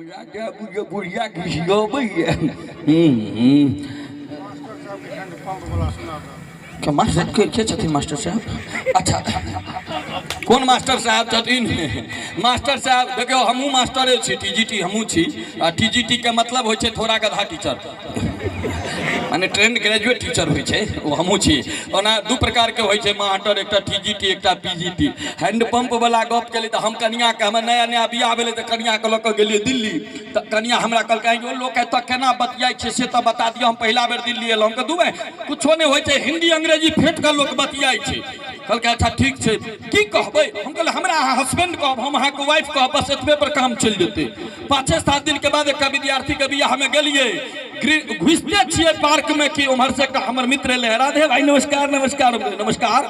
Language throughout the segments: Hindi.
राजा बुझे बुढ़िया घिसियाबैया क्या मास्टर के छथिन मास्टर साहब? अच्छा कौन मास्टर साहब छथिन? मास्टर साहब देखियो हमहूँ मास्टरे छी, टीजीटी हमहूँ छी। आ टीजीटी के मतलब होइ छै थोड़ा गधा टीचर, माने ट्रेंड ग्रेजुएट टीचर होइ छै, वो हमहूँ छी। ओना दू प्रकार के होइ छै मास्टर, एकटा टीजीटी एकटा पीजीटी। हैंड पंप वाला गप केली तऽ हम कनिया के, हम नया नया बियाह भेलै तऽ कनिया के लऽ कऽ गेलियै दिल्ली। तऽ कनिया हमरा कहलकै जो लोक एतऽ केना बतियाइ छै से तऽ बता दिअ, हम पहिला बेर दिल्ली एलहुँ। हम कहलहुँ दुबई कुछो नहि होइ छै, हिंदी अंग्रेजी फेंट कऽ लोक बतियाइ छै। कहलकै अच्छा ठीक छै, की कहबै? हम कहलियै हमरा अहाँ हस्बैंड कहब, हम अहाँके वाइफ कहब, बस एतबे पर काम चलि जेतै। 5-7 दिन के बाद एकटा विद्यार्थी के बियाह में गेलियै, घुसते छियै पार्क में कि उम्हर से एकटा हमर मित्र एलै, राधे भाई नमस्कार नमस्कार नमस्कार।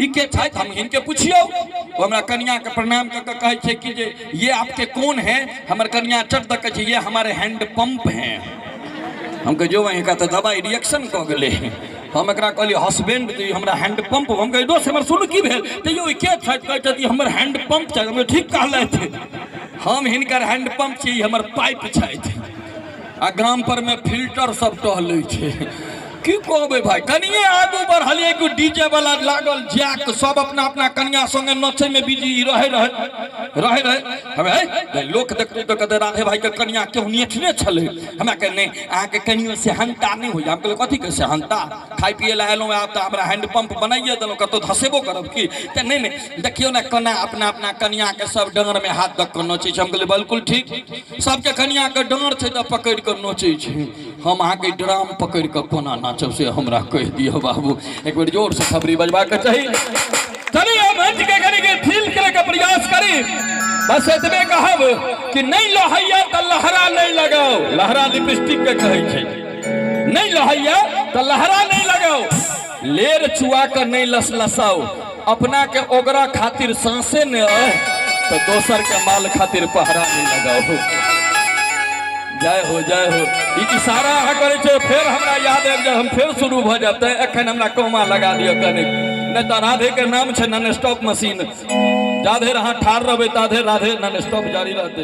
ई के छथि? हम हिनके पुछियौ। वो हमरा कन्या के प्रणाम करके कहे छै कि जे ये आपके कौन है? हमर कन्या चट दऽ कहै छै ये हमारे हैंड पंप हैं। हम कह जो वहीं का तो दवाई रिएक्शन कऽ गेलै। हम एकरा कहलियै हस्बैंड तो हमरा हैंड पंप। हम कह दोस्त हमर सुन की भेल? तो यो के छथि? कहै छथि हमर हैंड पंप छथि। हम ठीक कहलथि, हम हिनकर हैंड पंप छी, हमर पाइप छथि। आ गाम पर में फिल्टर सब टहलै छै। की कहबै भाई? कनिए आगू बढ़लिए कि डीजे वाला लागल जैक, सब अपना अपना कन्या संगे नचे में बिजी रहे। लोक देखते तो कहते राधे भाई के कन्या क्यों नेचने छले। हमरा कहे नहीं अहाँ के कनियो सेहनता नहीं होइया। हम कहलिए कथी के सेहनता? खाई पिए ला एलहुँ आब तऽ हमरा हैंड पंप बनाइए देलहुँ, कतौ धसेबो करब की? तऽ नहीं देखियो ना कना अपना अपना कन्या के सब डाँर में हाथ दऽ कऽ नचै छै। हम कहलिए बिल्कुल ठीक, सबके कन्या के डाँर छै तऽ पकड़ि कऽ नचै छै। हम अहाँके ड्राम पकड़ि कऽ कोना नाचब से हमरा कह दियो बाबू। एक बेर जोर से खबरी बजबा के चाहिए। चलिए मंच के करी के फील करे का प्रयास करी। बस एतबे कहब कि नहीं लहैया तो लहरा नहीं लगाओ। लहरा लिपस्टिक के कहे छै, नहीं लहैया तो लहरा नहीं लगाओ। लेर चुआ कर नहीं लसलसाओ। अपना के ओगरा खातिर सांसे ने तो दोसर के माल खातिर पहरा नहीं लगाओ। जय हो जय हो। इशारा अहाँ करे छे, फिर हमरा याद आबि जाए, हम फिर शुरू भ जाते। एखन हमरा कोमा लगा दियो कनिक, नहीं तो राधे के नाम छे नॉन स्टॉप मशीन। जाधेर अहाँ ठाड़ रहबै ताधेर राधे नॉन स्टॉप जारी रहते।